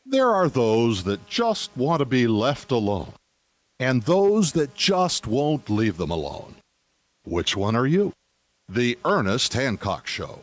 There are those that just want to be left alone, and those that just won't leave them alone. Which one are you? The Ernest Hancock Show.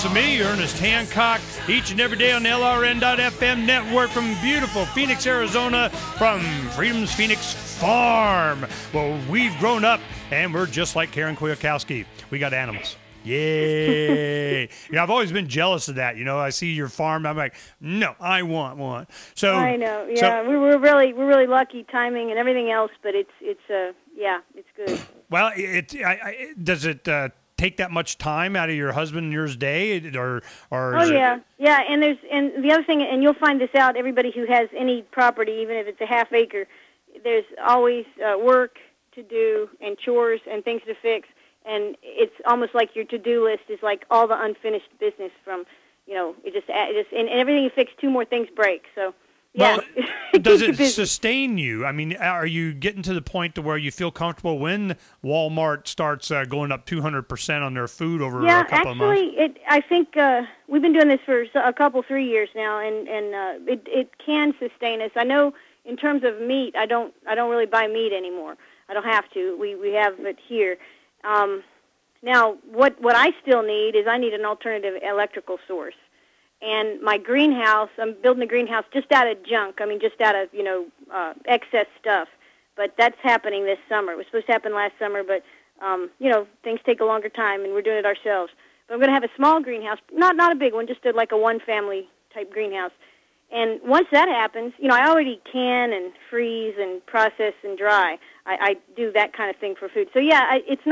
Of me, Ernest Hancock, each and every day on the LRN.FM network from beautiful Phoenix, Arizona, from Freedom's Phoenix Farm. Well, we've grown up, and we're just like Karen Kwiatkowski. We got animals. Yay! I've always been jealous of that. I see your farm, I'm like, no, I want one. So I know. Yeah, we're really lucky, timing and everything else, but it's good. Well, does it take that much time out of your husband and yours day, or yeah, and the other thing, and you'll find this out, everybody who has any property, even if it's a half acre, there's always work to do and chores and things to fix, and it's almost like your to-do list is like all the unfinished business from, it just and everything you fix, two more things break. So yeah. Well, does it sustain you? I mean, are you getting to the point to where you feel comfortable when Walmart starts going up 200% on their food over a couple of months? Yeah, actually, I think we've been doing this for a couple, 3 years now, and it can sustain us. I know in terms of meat, I don't really buy meat anymore. I don't have to. We have it here. Now, what I still need is I need an alternative electrical source. And my greenhouse, I'm building a greenhouse just out of junk. I mean, just out of, excess stuff. But that's happening this summer. It was supposed to happen last summer, but, things take a longer time, and we're doing it ourselves. But I'm going to have a small greenhouse, not a big one, just like a one-family type greenhouse. And once that happens, I already can and freeze and process and dry. I do that kind of thing for food. So, yeah, it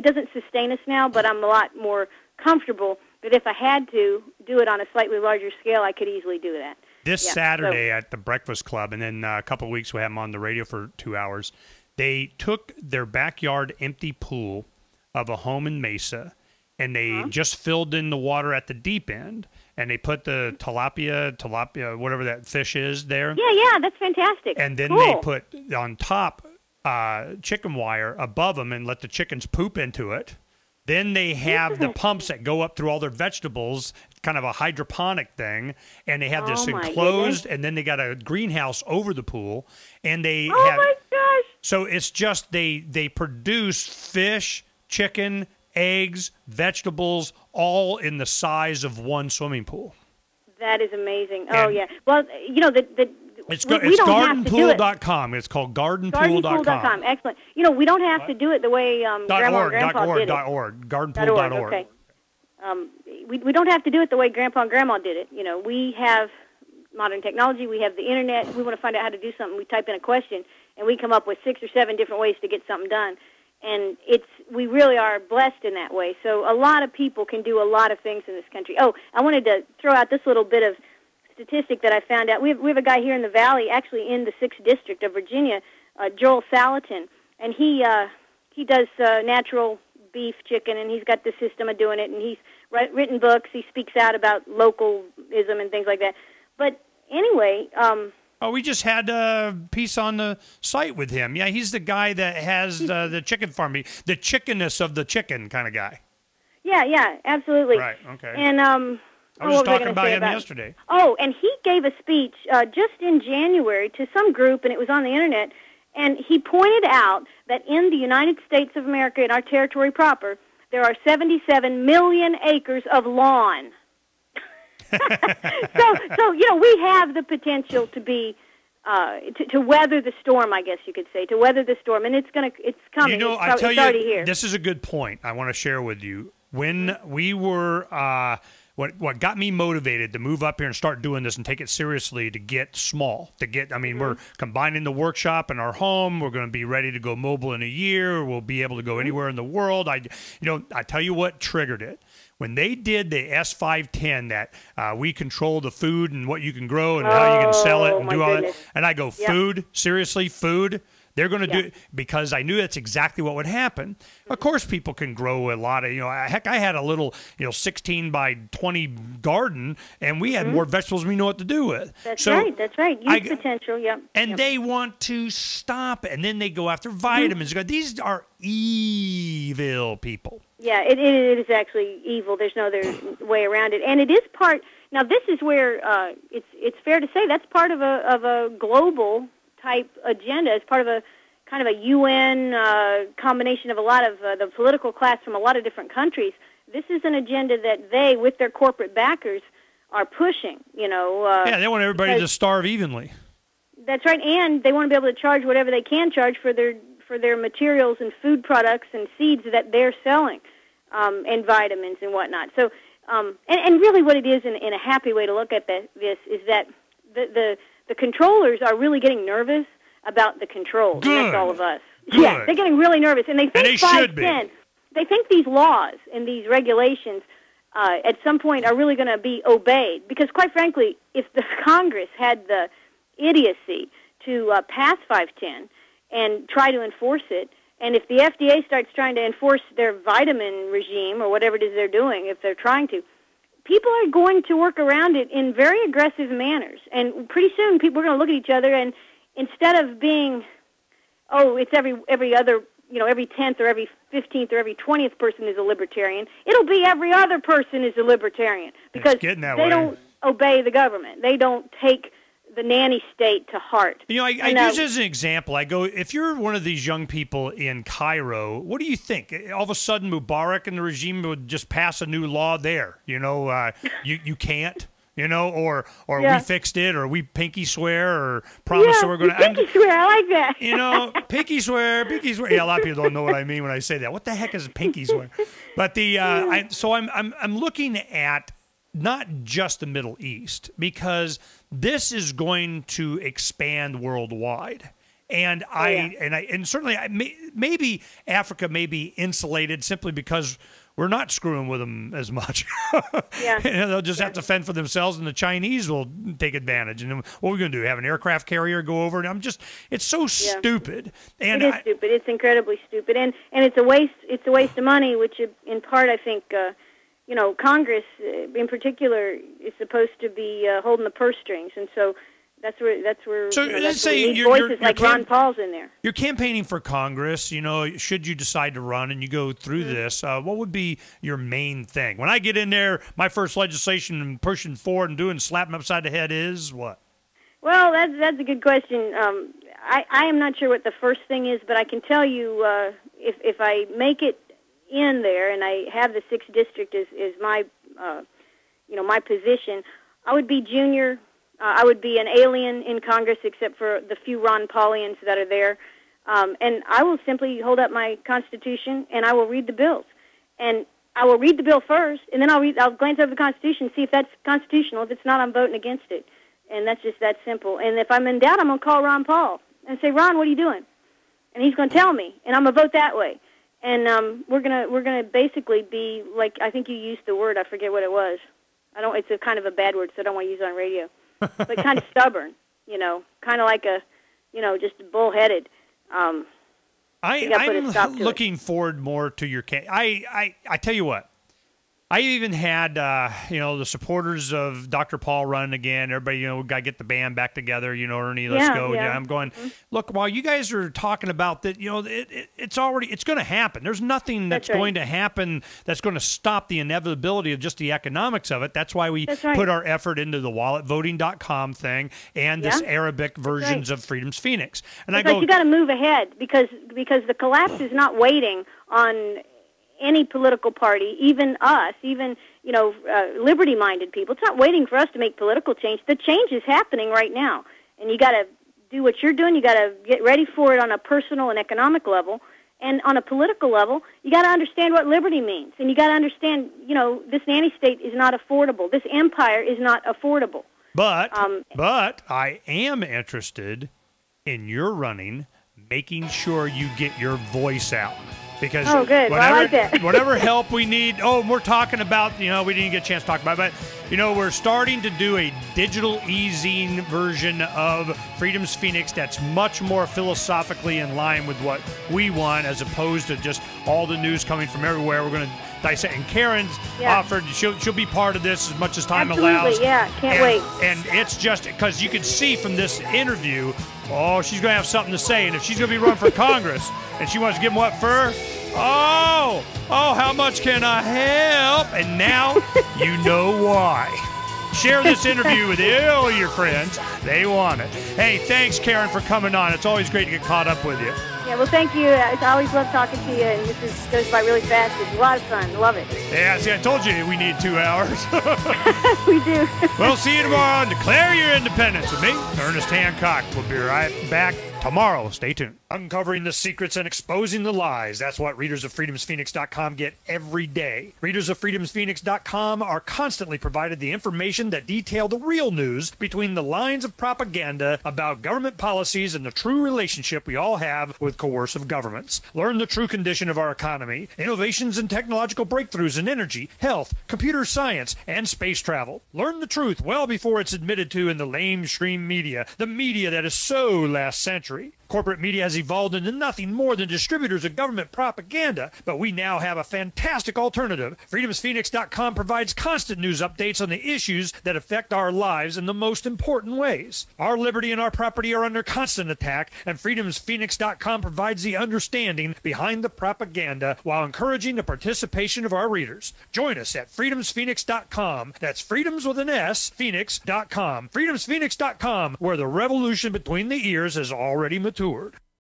doesn't sustain us now, but I'm a lot more comfortable. But if I had to do it on a slightly larger scale, I could easily do that. This Saturday at the Breakfast Club, and then a couple of weeks we had them on the radio for 2 hours, they took their backyard empty pool of a home in Mesa, and they just filled in the water at the deep end, and they put the tilapia, whatever that fish is there. Yeah, that's fantastic. And then they put on top chicken wire above them and let the chickens poop into it. Then they have the pumps that go up through all their vegetables, kind of a hydroponic thing, and they have this enclosed, and then they got a greenhouse over the pool, and they have. Oh my gosh! So it's just they produce fish, chicken, eggs, vegetables, all in the size of one swimming pool. That is amazing. Oh yeah. Well, it's gardenpool.com. It's called gardenpool.com. Gardenpool.com. Excellent. We don't have to do it the way Grandma and Grandpa did it. Gardenpool.org. Okay. We don't have to do it the way Grandpa and Grandma did it. We have modern technology. We have the internet. We want to find out how to do something. We type in a question, and we come up with 6 or 7 different ways to get something done. And we really are blessed in that way. So a lot of people can do a lot of things in this country. Oh, I wanted to throw out this little bit of statistic that I found out. We have a guy here in the Valley, actually in the 6th District of Virginia, Joel Salatin, and he does natural beef, chicken, and he's got the system of doing it, and he's written books. He speaks out about localism and things like that. But anyway... we just had a piece on the site with him. Yeah, he's the guy that has the chicken farm, the chickenness of the chicken kind of guy. Yeah, absolutely. Right, okay. And I was just talking about him yesterday. Oh, and he gave a speech just in January to some group, and it was on the Internet, and he pointed out that in the United States of America, in our territory proper, there are 77 million acres of lawn. So we have the potential to be to weather the storm, I guess you could say, to weather the storm, and it's coming. It's already here. This is a good point I want to share with you. When we were what got me motivated to move up here and start doing this and take it seriously, to get small, we're combining the workshop and our home. We're going to be ready to go mobile in a year. We'll be able to go anywhere in the world. I tell you what triggered it. When they did the S510, that we control the food and what you can grow and how you can sell it and do all that, and I go, food? Seriously, food? They're going to do it because I knew that's exactly what would happen. Of course, people can grow a lot of, heck, I had a little, 16 by 20 garden, and we had more vegetables than we know what to do with. That's right. That's right. Huge potential, And they want to stop it, and then they go after vitamins. These are evil people. Yeah, it is actually evil. There's no other way around it. And it is part, now this is where it's fair to say that's part of a global type agenda. It's part of a kind of a UN combination of a lot of the political class from a lot of different countries. This is an agenda that they, with their corporate backers, are pushing, they want everybody to starve evenly. That's right, and they want to be able to charge whatever they can charge for their materials and food products and seeds that they're selling, and vitamins and whatnot. So, and really what it is in a happy way to look at this is that the controllers are really getting nervous about the controls. And that's all of us. Good. Yeah, they're getting really nervous, and they think they should be. They think these laws and these regulations at some point are really going to be obeyed. Because, quite frankly, if the Congress had the idiocy to pass 510 and try to enforce it, and if the FDA starts trying to enforce their vitamin regime or whatever it is they're doing, if they're trying to, people are going to work around it in very aggressive manners. And pretty soon people are going to look at each other, and instead of being, it's every other, every 10th or every 15th or every 20th person is a libertarian, it'll be every other person is a libertarian. Because they don't obey the government. They don't take the nanny state to heart. I use it as an example. I go, if you're one of these young people in Cairo, what do you think? All of a sudden, Mubarak and the regime would just pass a new law there. You can't. Or we fixed it, or we pinky swear, or promise that we're going to. Pinky swear, I like that. Pinky swear. Yeah, a lot of people don't know what I mean when I say that. What the heck is pinky swear? But I'm looking at not just the Middle East, because this is going to expand worldwide. And certainly maybe Africa may be insulated simply because we're not screwing with them as much. They'll just have to fend for themselves, and the Chinese will take advantage. And then what are we going to do? Have an aircraft carrier go over? And it's so stupid. And it is stupid. It's incredibly stupid. And it's a waste. It's a waste of money, which in part I think Congress in particular is supposed to be holding the purse strings, and so that's where. So let's say voices like Ron Paul's in there. You're campaigning for Congress. Should you decide to run and you go through this, what would be your main thing? When I get in there, my first legislation and pushing forward and doing slapping upside the head is what? Well, that's a good question. I am not sure what the first thing is, but I can tell you if I make it in there and I have the 6th district as my my position, I would be junior. I would be an alien in Congress except for the few Ron Paulians that are there. And I will simply hold up my Constitution and I will read the bills. And I will read the bill first, and then I'll glance over the Constitution, see if that's constitutional. If it's not, I'm voting against it. And that's just that simple. And if I'm in doubt, I'm going to call Ron Paul and say, Ron, what are you doing? And he's going to tell me, and I'm going to vote that way. And we're gonna basically be like, I think you used the word, I forget what it was. It's a kind of a bad word, so I don't want to use it on radio. But kind of stubborn, kind of like just bullheaded. I'm looking forward more to your case. I tell you what, I even had, the supporters of Dr. Paul running again. Everybody, we got to get the band back together. Ernie, let's go. Yeah, I'm going, look, while you guys are talking about that, it's going to happen. There's nothing that's going to happen that's going to stop the inevitability of just the economics of it. That's why we put our effort into the walletvoting.com thing and this Arabic versions of Freedom's Phoenix. And I go, you got to move ahead because the collapse is not waiting on any political party, even us, even liberty-minded people. It's not waiting for us to make political change. The change is happening right now, and you got to do what you're doing. You got to get ready for it on a personal and economic level, and on a political level, you got to understand what liberty means, and you got to understand, this nanny state is not affordable. This empire is not affordable. But I am interested in your running, making sure you get your voice out. because Oh, good. Well, I like that. whatever help we need. Oh, and we're talking about, we didn't get a chance to talk about it, but, we're starting to do a digital e-zine version of Freedom's Phoenix that's much more philosophically in line with what we want, as opposed to just all the news coming from everywhere. We're going to dissect. And Karen's offered, she'll be part of this as much as time allows. Yeah, can't wait. And it's just because you can see from this interview, she's going to have something to say. And if she's going to be running for Congress and she wants to give them what for? Oh, how much can I help? And now you know why. Share this interview with all your friends. They want it. Hey, thanks, Karen, for coming on. It's always great to get caught up with you. Yeah, well, thank you. I always love talking to you, and this goes by really fast. It's a lot of fun. Love it. Yeah, see, I told you we need 2 hours. We do. We'll see you tomorrow on Declare Your Independence with me, Ernest Hancock. We'll be right back tomorrow. Stay tuned. Uncovering the secrets and exposing the lies. That's what readers of freedomsphoenix.com get every day. Readers of freedomsphoenix.com are constantly provided the information that detail the real news between the lines of propaganda about government policies and the true relationship we all have with coercive governments. Learn the true condition of our economy, innovations and technological breakthroughs in energy, health, computer science, and space travel. Learn the truth well before it's admitted to in the lamestream media, the media that is so last century. Corporate media has evolved into nothing more than distributors of government propaganda, but we now have a fantastic alternative. FreedomsPhoenix.com provides constant news updates on the issues that affect our lives in the most important ways. Our liberty and our property are under constant attack, and FreedomsPhoenix.com provides the understanding behind the propaganda while encouraging the participation of our readers. Join us at FreedomsPhoenix.com. That's freedoms with an S, Phoenix.com. FreedomsPhoenix.com, where the revolution between the ears has already matured.